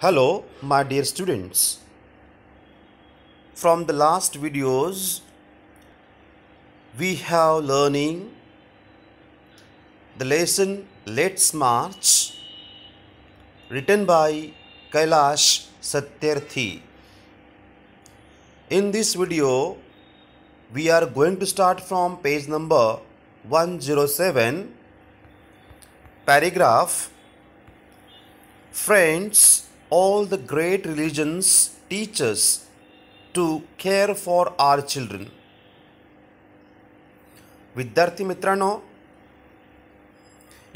Hello, my dear students. From the last videos, we have learning the lesson Let's March, written by Kailash Satyarthi. In this video, we are going to start from page number 107, paragraph. Friends, all the great religions teach us to care for our children. विद्यार्थी मित्रांनो,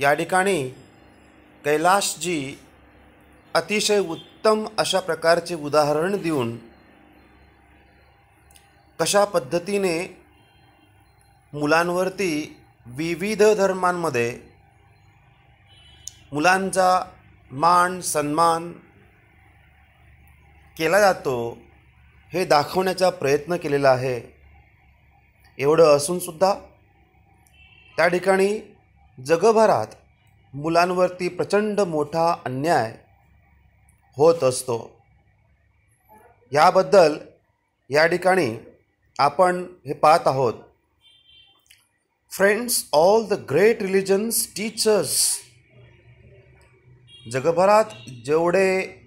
या ठिकाणी कैलाशजी अतिशय उत्तम अशा प्रकारचे उदाहरण देऊन कशा पद्धतीने मुलांवरती विविध धर्मांमध्ये मुलांचा मान सन्मान केला जातो हे दाखवण्याचा प्रयत्न केलेला आहे. एवढं असून सुद्धा त्या ठिकाणी जगभरात मुलांवरती प्रचंड मोठा अन्याय होत असतो. याबद्दल या ठिकाणी आपण हे पाहत आहोत. Friends, all the great religions teachers. जगभरात जेवढे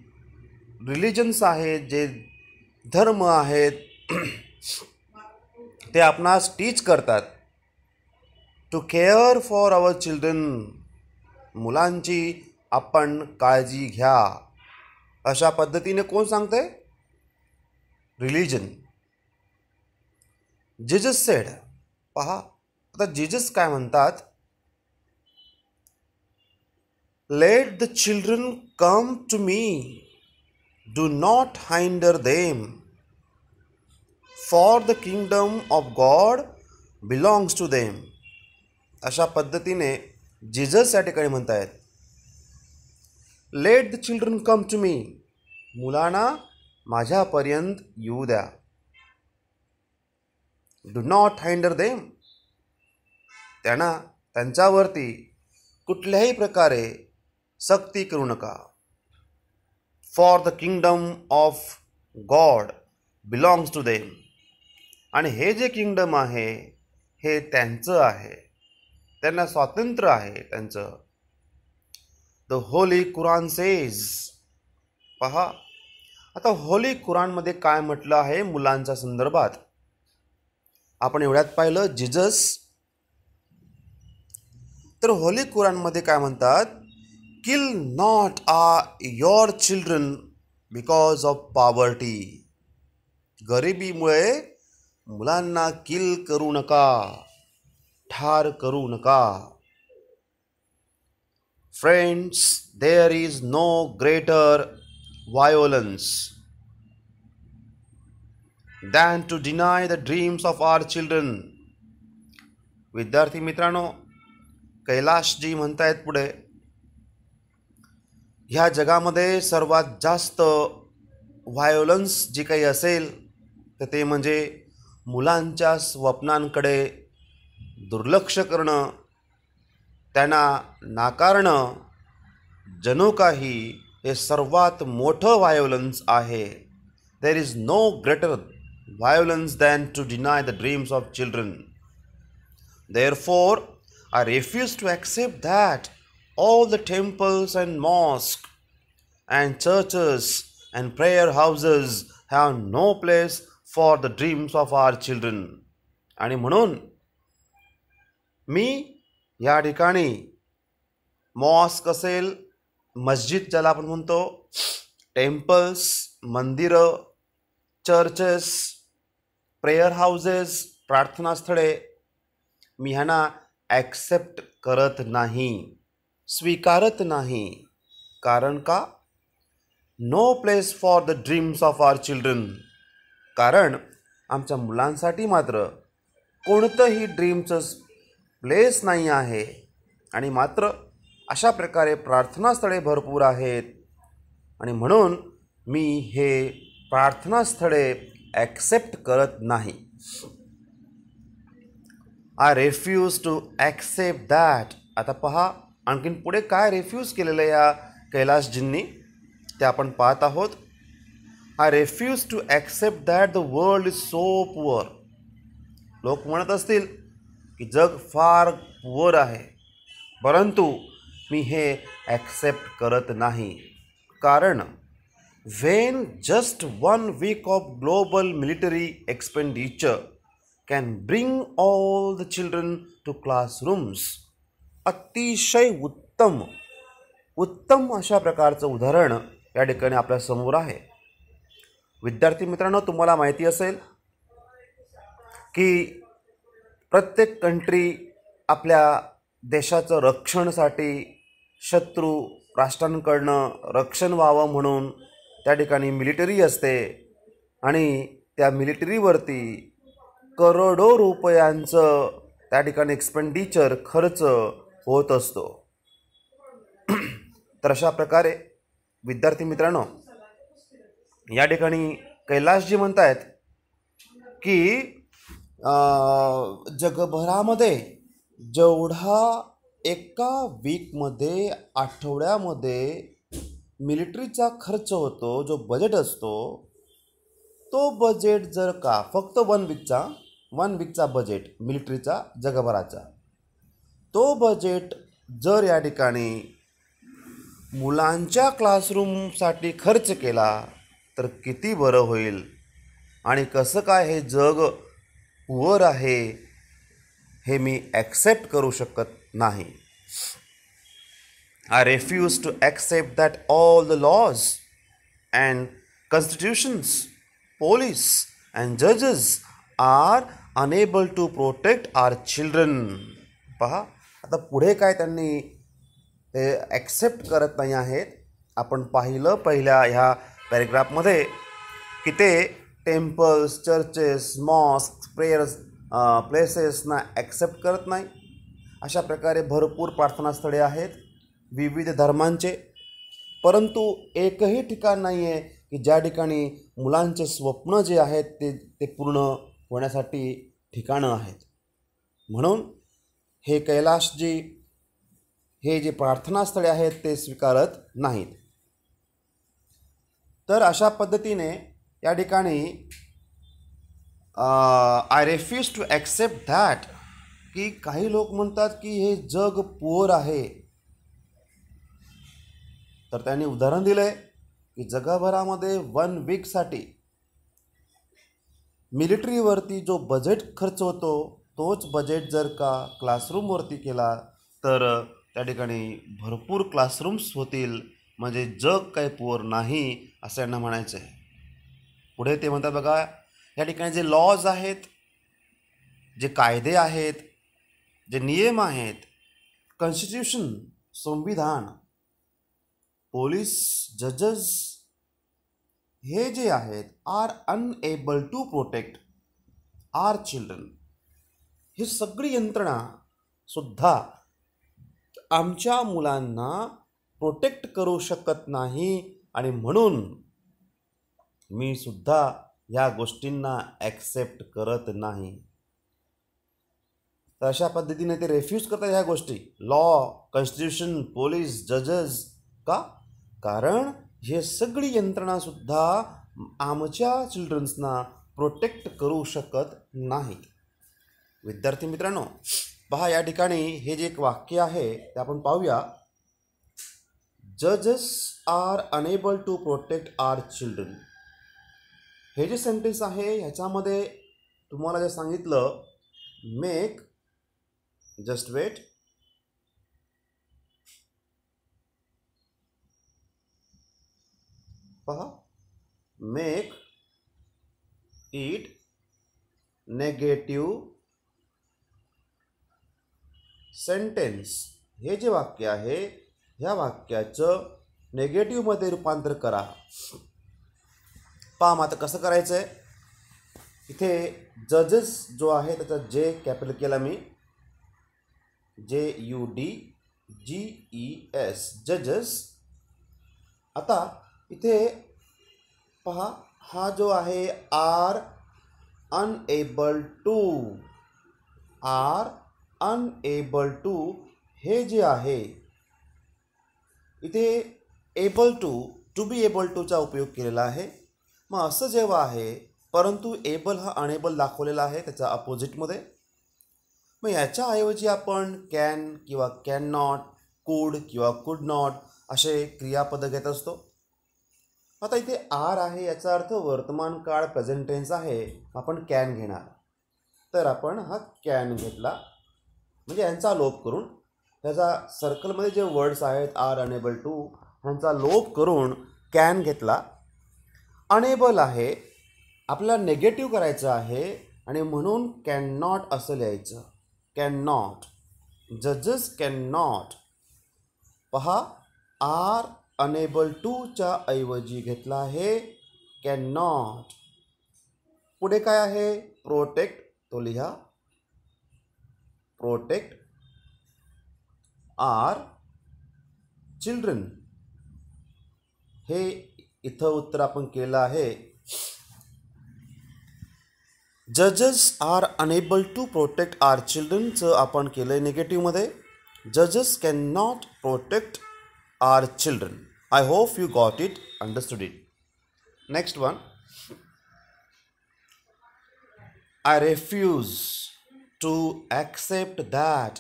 रिलिजन्स आहेत, जे धर्म आहेत, ते आपणास टीच करतात to care for our children. मुलांची आपण काळजी घ्या अशा पद्धतीने कोण सांगते? रिलिजन. Jesus said. पहा आता जीजस काय म्हणतात? Let the children come to me. Do not hinder them. For the kingdom of God belongs to them. अशा पद्धतीने जीजस या ठिकाणी म्हणतायत. Let the children come to me. मुलांना माझ्यापर्यंत येऊ द्या. Do not hinder them. त्यांच्यावरती कुठल्याही प्रकारे सक्ती करू नका. For the kingdom of God belongs to them. आणि हे जे किंगडम आहे हे त्यांचं आहे, त्यांना स्वातंत्र्य आहे त्यांचं. The Holy Quran says. पहा आता होली कुरानमध्ये काय म्हटलं आहे मुलांच्या संदर्भात. आपण एवढ्यात पाहिलं जीजस. तर होली कुरानमध्ये काय म्हणतात? Kill not your children because of poverty. गरिबीमुळे मुलांना किल करू नका, ठार करू नका. Friends, there is no greater violence than to deny the dreams of our children. विद्यार्थी मित्रांनो, कैलाशजी म्हणतायत पुढे, ह्या जगामध्ये सर्वात जास्त व्हायोलन्स जी काही असेल तर ते म्हणजे मुलांच्या स्वप्नांकडे दुर्लक्ष करणं, त्यांना नाकारणं, जणू काही हे सर्वात मोठं व्हायोलन्स आहे. There is no greater violence than to deny the dreams of children. Therefore I refuse to accept that all the temples and mosques and churches and prayer houses have no place for the dreams of our children. आणि म्हणून मी या ठिकाणी mask असेल, मस्जिद ज्याला आपण म्हणतो, temples, मंदिरं, चर्चेस, प्रेयर हाऊसेस, प्रार्थनास्थळे, मी ह्यांना ॲक्सेप्ट करत नाही, स्वीकारत नाही. कारण का? No place for the dreams of our children. कारण आमच्या मुलांसाठी मात्र कोणतंही ड्रीमचं प्लेस नाही आहे. आणि मात्र अशा प्रकारे प्रार्थनास्थळे भरपूर आहेत. आणि म्हणून मी हे प्रार्थनास्थळे ॲक्सेप्ट करत नाही. I refuse to accept that. आता पहा आणखीन पुढे काय रिफ्यूज केलेलं या कैलाशजींनी. ते आपण पाहत आहोत. I refuse to accept that the world is so poor. लोक म्हणत असतील की जग फार पुअर आहे, परंतु मी हे ॲक्सेप्ट करत नाही. कारण when just 1 week of global military expenditure can bring all the children to classrooms. अतिशय उत्तम अशा प्रकारचं उदाहरण या ठिकाणी आपल्या समोर आहे. विद्यार्थी मित्रांनो, तुम्हाला माहिती असेल की प्रत्येक कंट्री आपल्या देशाचं रक्षणासाठी शत्रू राष्ट्रांकडनं रक्षण व्हावं म्हणून त्या ठिकाणी मिलिटरी असते आणि त्या मिलिटरीवरती करोडो रुपयांचं त्या ठिकाणी एक्सपेंडिचर खर्च होत असतो. तर अशा प्रकारे विद्यार्थी मित्रांनो, या ठिकाणी कैलासजी म्हणत आहेत की जगभरामध्ये जेवढा एका वीकमध्ये आठवड्यामध्ये मिलिटरीचा खर्च होतो, जो बजेट असतो, तो बजेट जर का फक्त वन वीकचा बजेट मिलिटरीचा जगभराचा, तो बजेट जर या ठिकाणी मुलांच्या क्लासरूमसाठी खर्च केला तर किती बरं होईल. आणि कसं काय हे जग पुअर आहे हे मी ॲक्सेप्ट करू शकत नाही. I refuse to accept that all the laws and constitutions, police and judges are unable to protect our children. पहा, आता पुढे काय त्यांनी ते ॲक्सेप्ट करत नाही आहेत. आपण पाहिलं पहिल्या ह्या पॅरेग्राफमध्ये की ते टेम्पल्स, चर्चेस, मॉस्क, प्रेयर्स प्लेसेसना ॲक्सेप्ट करत नाही. अशा प्रकारे भरपूर प्रार्थनास्थळे आहेत विविध धर्मांचे, परंतु एकही ठिकाण नाही आहे की ज्या ठिकाणी मुलांचे स्वप्न जे आहेत ते पूर्ण होण्यासाठी ठिकाणं आहेत. म्हणून हे कैलासजी हे जे प्रार्थनास्थळे आहेत ते स्वीकारत नाहीत. तर अशा पद्धतीने या ठिकाणी I refuse to accept that की काही लोक म्हणतात की हे जग पुअर आहे. तर त्यांनी उदाहरण दिलं आहे की जगभरामध्ये 1 वीकसाठी मिलिटरीवरती जो बजेट खर्च होतो, तोच बजेट जर का क्लासरूमवरती केला तर त्या ठिकाणी भरपूर क्लासरूम्स होतील. म्हणजे जग काही पुअर नाही असं यांना म्हणायचं आहे. पुढे ते म्हणतात बघा, या ठिकाणी जे लॉज आहेत, जे कायदे आहेत, जे नियम आहेत, कॉन्स्टिट्यूशन संविधान, पोलीस, जजेस, हे जे आहेत are unable to protect our children. ही सगळी यंत्रणा सुद्धा आमच्या मुलांना प्रोटेक्ट करू शकत नाही आणि म्हणून मी सुद्धा ह्या गोष्टींना ॲक्सेप्ट करत नाही. तर अशा पद्धतीने ते रेफ्यूज करतात ह्या गोष्टी, लॉ, कॉन्स्टिट्यूशन, पोलीस, जजेस. का? कारण हे सगळी यंत्रणासुद्धा आमच्या चिल्ड्रन्सना प्रोटेक्ट करू शकत नाहीत. विद्यार्थी मित्रांनो, पहा या ठिकाणी हे जे एक वाक्य आहे ते आपण पाहूया. जजेस are unable to protect our children. हे जे सेंटेन्स आहे ह्याच्यामध्ये तुम्हाला जे सांगितलं, मेक, जस्ट वेट, पहा, मेक इट नेगेटिव्ह सेंटेन्स. हे जे वाक्य आहे ह्या वाक्याचं नेगेटिव्हमध्ये रूपांतर करा. पहा आता कसं करायचं आहे. इथे जजेस जो आहे त्याचा जे कॅपिटल केला मी, JUDGES, जजेस. आता इथे पहा, हा जो आहे आर अनएबल टू, हे जे आहे इथे able to to be able टूचा उपयोग केलेला आहे. मग असं जेव्हा आहे परंतु एबल हा अनेबल दाखवलेला आहे त्याच्या अपोजिटमध्ये, मग याच्याऐवजी आपण कॅन किंवा कॅन नॉट, कुड किंवा कुड नॉट असे क्रियापद घेत असतो. आता इथे आर आहे याचा अर्थ वर्तमान काळ प्रेझेंट टेन्स आहे, आपण कॅन घेणार. तर आपण हा कॅन घेतला म्हणजे यांचा लोप करून ह्याचा सर्कलमध्ये जे वर्ड्स आहेत आर अनेबल टू ह्यांचा लोप करून कॅन घेतला. अनेबल आहे आपल्याला नेगेटिव्ह करायचं आहे आणि म्हणून कॅन नॉट असं लिहायचं. कॅन नॉट, जजेस कॅन नॉट. पहा आर अनेबल टूच्या ऐवजी घेतला आहे कॅन नॉट. पुढे काय आहे प्रोटेक्ट, तो लिहा प्रोटेक्ट आर चिल्ड्रन. हे इथं उत्तर आपण केलं आहे. जजेस are unable to protect our चिल्ड्रनचं आपण केलं आहे निगेटिव्हमध्ये. जजेस can not protect our children. I hope you got it, understood it. Next one, I refuse to accept that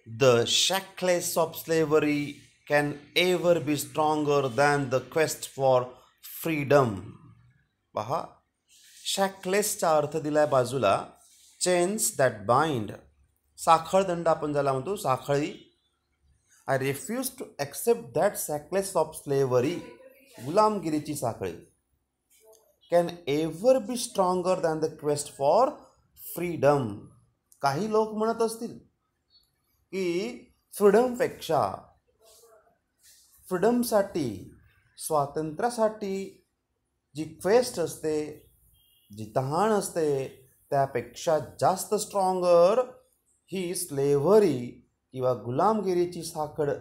the shackles of slavery can ever be stronger than the quest for freedom. पहा शॅकलेसचा अर्थ दिलाय बाजूला, chains that bind, साखळदंड आपण ज्याला म्हणतो साखळी. I refuse to accept that shackles of slavery, गुलामगिरीची साखळी, can ever be stronger than the quest for freedom. काही लोक म्हणत असतील की फ्रीडमपेक्षा, फ्रीडमसाठी स्वातंत्र्यासाठी जी क्वेस्ट असते, जी तहान असते त्यापेक्षा जास्त स्ट्रॉंगर ही स्लेव्हरी किंवा गुलामगिरीची साखळ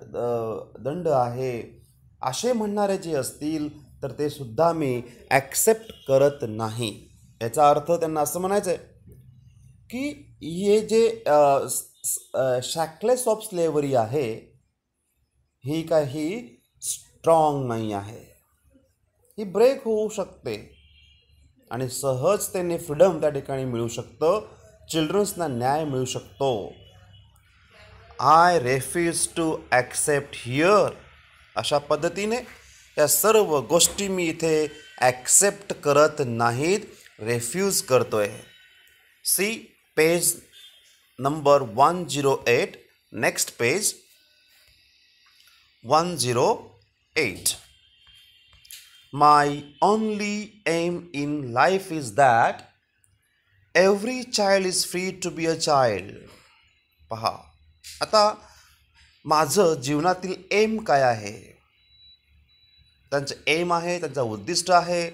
दंड आहे असे म्हणणारे जे असतील तर ते सुद्धा मी ॲक्सेप्ट करत नाही. याचा अर्थ त्यांना असं म्हणायचं आहे की हे जे शॅकलेस ऑफ स्लेव्हरी आहे ही काही स्ट्रॉंग नाही आहे, ही ब्रेक होऊ शकते आणि सहजतेने फ्रीडम त्या ठिकाणी मिळू शकतं, चिल्ड्रन्सना न्याय मिळू शकतो. I refuse to accept here. अशा पद्धतीने या सर्व गोष्टी मी इथे ॲक्सेप्ट करत नाहीत, रेफ्यूज करतोय. See page number 108. Next page 108. My only aim in life is that every child is free to be a child. पहा आता माझं जीवनातील एम काय आहे, त्यांचं एम आहे, त्यांचं उद्दिष्ट आहे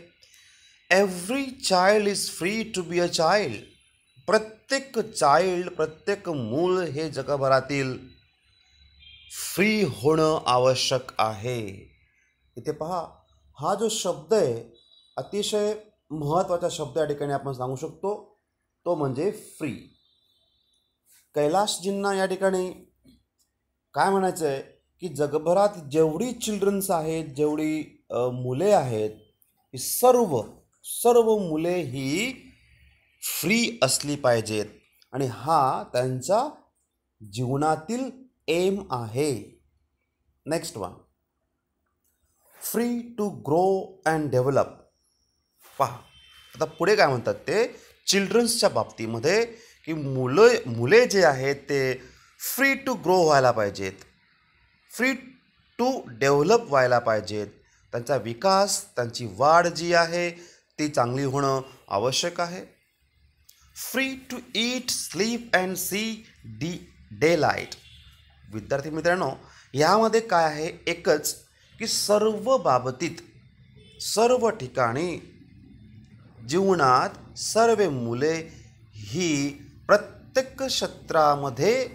every child is free to be a child. प्रत्येक चाइल्ड, प्रत्येक मूल हे जगभरातील फ्री होणं आवश्यक आहे. इथे पहा हा जो शब्द आहे अतिशय महत्त्वाचा शब्द या ठिकाणी आपण सांगू शकतो, तो म्हणजे फ्री. कैलाशजींना या ठिकाणी काय म्हणायचं आहे की जगभरात जेवढी चिल्ड्रन्स आहेत, जेवढी मुले आहेत, ही सर्व मुले ही फ्री असली पाहिजेत आणि हा त्यांचा जीवनातील एम आहे. Next one, free to grow and develop. पहा आता पुढे काय म्हणतात ते चिल्ड्रन्सच्या बाबतीमध्ये की मुले जे आहेत ते फ्री टू ग्रो व्हायला पाहिजेत, फ्री टू डेव्हलप व्हायला पाहिजेत. त्यांचा विकास, त्यांची वाढ जी आहे ती चांगली होणं आवश्यक आहे. Free to eat, sleep and see daylight. विद्यार्थी मित्रांनो यामध्ये काय आहे एकच की सर्व बाबतीत, सर्व ठिकाणी जीवनात सर्व मुले ही प्रत्येक क्षेत्रामध्ये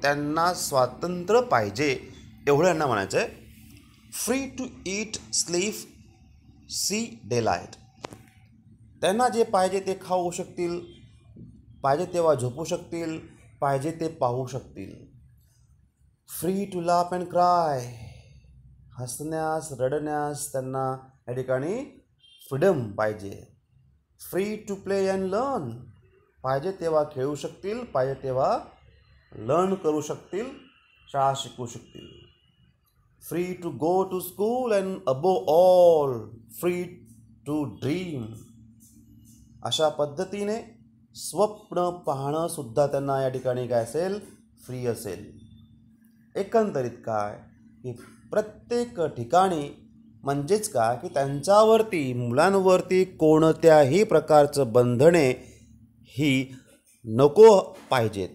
त्यांना स्वातंत्र्य पाहिजे एवढं यांना म्हणायचं आहे. Free to eat, sleep, see daylight. त्यांना जे पाहिजे ते खाऊ शकतील, पाहिजे तेव्हा झोपू शकतील, पाहिजे ते पाहू शकतील. Free to laugh and cry. हसण्यास रडण्यास त्यांना या ठिकाणी फ्रीडम पाहिजे. Free to play and learn, पाहिजे तेव्हा खेळू शकतील, पाहिजे तेव्हा लर्न करू शकतील, शाळा शिकू शकतील. Free to go to school and above all free to dream. अशा पद्धतीने स्वप्न पाहणं सुद्धा त्यांना या ठिकाणी काय असेल, फ्री असेल. एकंदरीत काय की प्रत्येक ठिकाणी म्हणजेच काय की त्यांच्यावरती मुलांवरती कोणत्याही प्रकारचं बंधने ही नको पाहिजेत.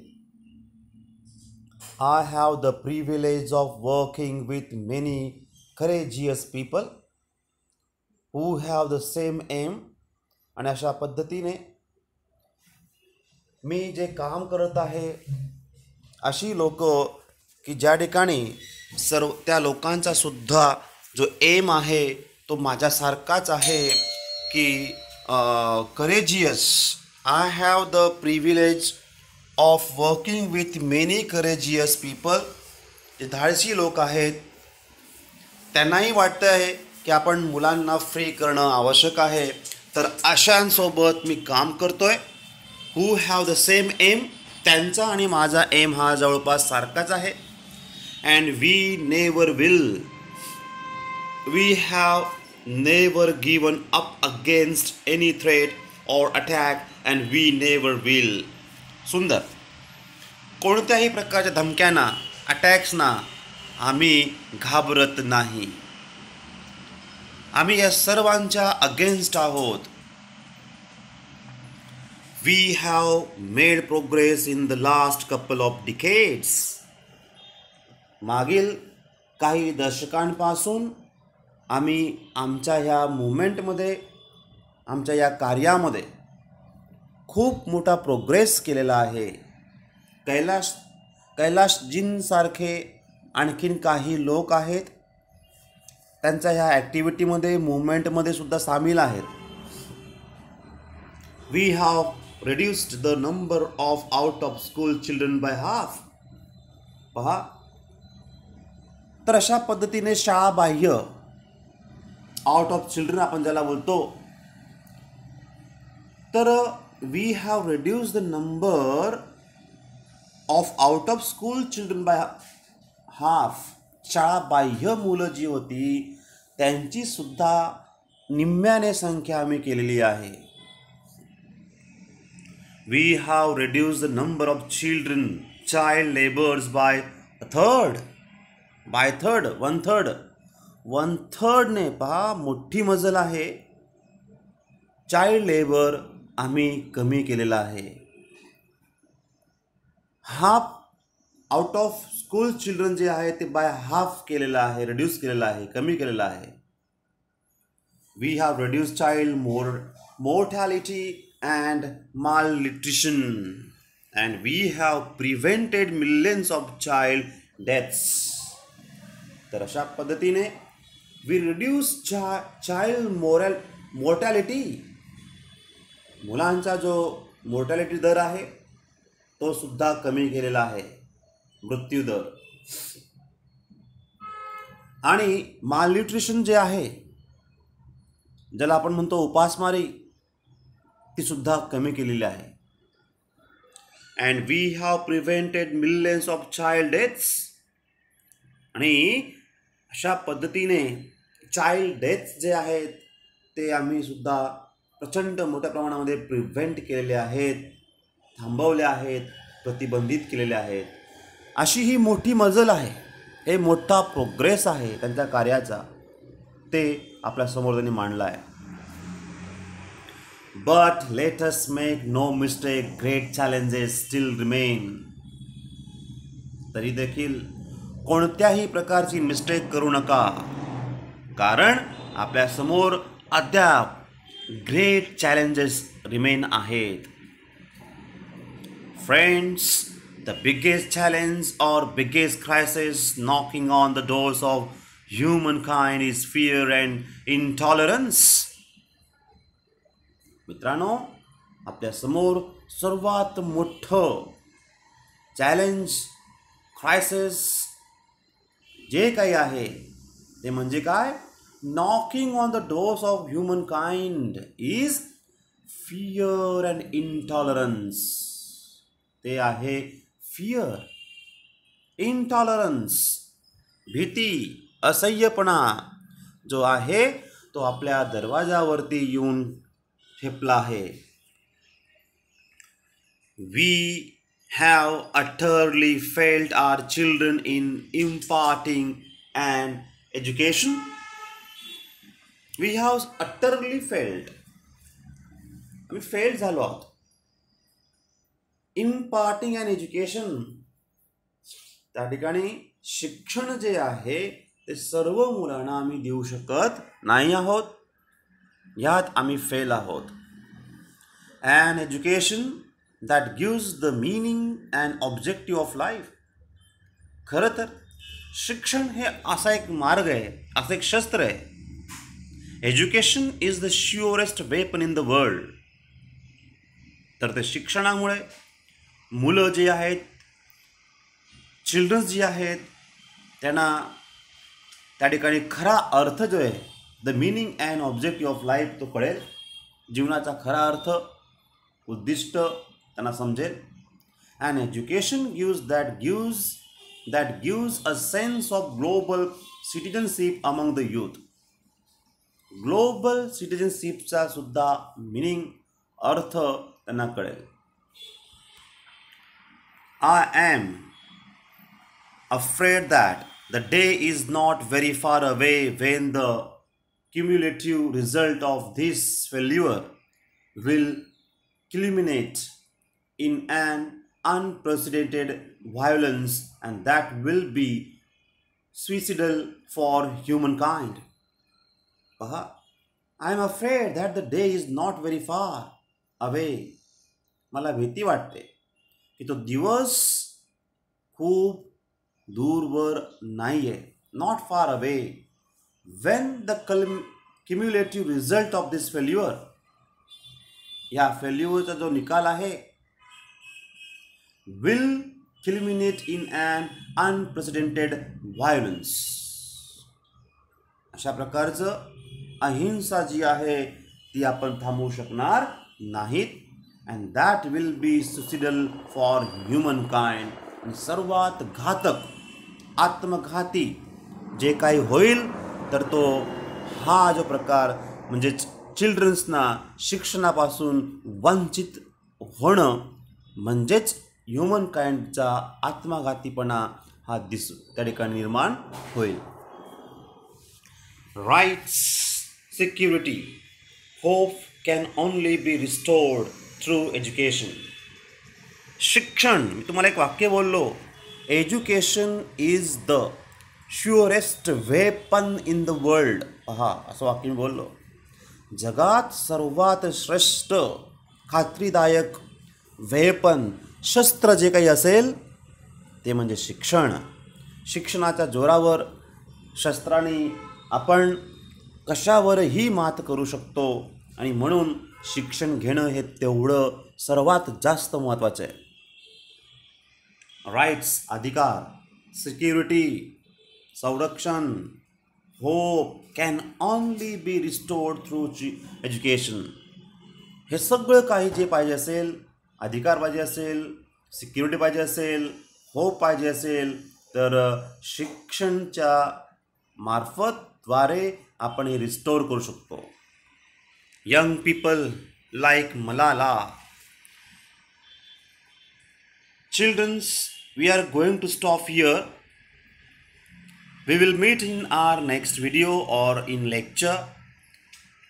I have the privilege of working with many courageous people who have the same aim. आणि अशा पद्धतीने मी जे काम करत आहे अशी लोक की ज्या ठिकाणी सर्व त्या लोकांचा सुद्धा जो एम आहे तो माझ्यासारखाच आहे की courageous. I have the privilege of working with many courageous people. जे धाडसी लोक आहेत त्यांनाही वाटतं आहे की आपण मुलांना फ्री करणं आवश्यक आहे, तर अशांसोबत मी काम करतोय. Who have the same aim, त्यांचा आणि माझा एम हा जवळपास सारखाच आहे. And we never will, we have never given up against any threat or attack and we never will. सुंदर. कोणत्याही प्रकारच्या धमक्यांना, अटॅक्सना आम्ही घाबरत नाही. आम्ही या सर्वांच्या अगेन्स्ट आहोत. We have made progress in the last couple of decades. मागील काही दशकांपासून आम्ही आमच्या ह्या मुवमेंटमध्ये, आमच्या या कार्यामध्ये खूप मोठा प्रोग्रेस केलेला आहे. कैलाशजींसारखे आणखीन काही लोक आहेत, त्यांच्या ह्या ॲक्टिव्हिटीमध्ये, मुवमेंटमध्ये सुद्धा सामील आहेत. We have reduced the number of out of school children by half. पहा, तर अशा पद्धतीने शाळाबाह्य आउट ऑफ चिल्ड्रन आपण ज्याला बोलतो, तर we have reduced the number of out of school children by half. शाळाबाह्य मुलं जी होती त्यांची सुद्धा निम्म्याने संख्या आम्ही केलेली आहे. We have reduced the number of child laborers by a third. By third, one third ने पहा, मोठी मजल आहे. चाइल्ड लेबर आम्ही कमी केलेला आहे. Half out of school children जे आहे ते बाय हाफ केलेलं आहे, रिड्यूस केलेलं आहे, कमी केलेलं आहे. We have reduced child mortality and malnutrition, and we have prevented millions of child deaths. तर अशा पद्धतीने we reduce child mortality. मुलांचा जो मोर्टॅलिटी दर आहे तो सुद्धा कमी केलेला आहे, मृत्यू दर. आणि मालन्यूट्रिशन जे आहे, ज्याला आपण म्हणतो उपासमारी, ती सुद्धा कमी केलेली आहे. And we have prevented millions of child deaths. आणि अशा पद्धतीने चाइल्ड डेथ्स जे आहेत ते आम्ही सुद्धा प्रचंड मोठ्या प्रमाणामध्ये प्रिव्हेंट केलेले आहेत, थांबवले आहेत, प्रतिबंधित केलेले आहेत. अशी ही मोठी मजल आहे, हे मोठा प्रोग्रेस आहे त्यांच्या कार्याचा, ते आपल्यासमोर त्यांनी मांडला आहे. But let us make no mistake, great challenges still remain. तरी देखील कोणत्याही प्रकारची मिस्टेक करू नका, कारण आपल्यासमोर अद्याप ग्रेट चॅलेंजेस रिमेन आहेत. Friends, the biggest challenge or biggest crisis knocking on the doors of humankind is fear and intolerance. मित्रांनो, आपल्यासमोर सर्वात मोठं चॅलेंज, क्रायसिस जे काही आहे ते म्हणजे काय? Knocking on the doors of human kind is fear and intolerance. ते आहे फिअर, इंटॉलरन्स, भीती, असह्यपणा जो आहे तो आपल्या दरवाजावरती येऊन ठेपला आहे. We have utterly failed our children in imparting an education. We have utterly failed. आम्ही फेल झालो आहोत. imparting an education, त्या ठिकाणी शिक्षण जे आहे ते सर्व मुलांना आम्ही देऊ शकत नाही आहोत. यात आम्ही फेल आहोत. An education that gives the meaning and objective of life. खरं तर शिक्षण हे असा एक मार्ग आहे, असं एक शस्त्र आहे. Education is the surest weapon in the world. तर ते शिक्षणामुळे मुलं जे आहेत, चिल्ड्रन्स जे आहेत, त्यांना त्या ठिकाणी खरा अर्थ जो आहे, the meaning and objective of life, तो कळेल. जीवनाचा खरा अर्थ, उद्दिष्ट त्यांना समजेल. And education that gives a sense of global citizenship among the youth. Global सिटिझनशिपचा सुद्धा मिनिंग, अर्थ त्यांना कळेल. I am afraid that the day is not very far away when the cumulative result of this failure will culminate in an unprecedented violence, and that will be suicidal for humankind. I am afraid that the day is not very far away. मला भीती वाटते की तो दिवस खूप दूरवर नाही आहे. Not far away. When the cumulative result of this failure, या फेल्युअरचा जो निकाल आहे, will culminate in an unprecedented violence. अशा प्रकारचं अहिंसा जी आहे ती आपण थांबवू शकणार नाहीत. And that will be suicidal for humankind. आणि सर्वात घातक, आत्मघाती जे काही होईल तर तो हा जो प्रकार म्हणजेच चिल्ड्रन्सना शिक्षणापासून वंचित होणं म्हणजेच ह्युमन काइंडचा आत्मघातीपणा हा त्या ठिकाणी निर्माण होईल. Rights, security, hope can only be restored through education. शिक्षण, मी तुम्हाला एक वाक्य बोललो, education is the surest weapon in the world. पहा, असं वाक्य मी बोललो. जगात सर्वात श्रेष्ठ, खात्रीदायक वेपन, शस्त्र जे काही असेल ते म्हणजे शिक्षण. शिक्षणाच्या जोरावर, शस्त्राने आपण कशावरही मात करू शकतो. आणि म्हणून शिक्षण घेणं हे तेवढं सर्वात जास्त महत्त्वाचं आहे. राईट्स, अधिकार, सिक्युरिटी, संरक्षण, hope can only be restored through education. हे सगळं काही जे पाहिजे असेल, अधिकार पाहिजे असेल, सिक्युरिटी पाहिजे असेल, होप पाहिजे असेल, तर शिक्षणच्या मार्फतद्वारे आपण हे रिस्टोर करू शकतो. Young people like Malala. Childrens, we are going to stop here. We will meet in our next video or in lecture.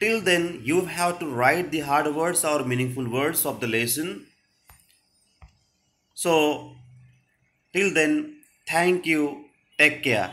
Till then, you have to write the hard words or meaningful words of the lesson. So, till then, thank you. Take care.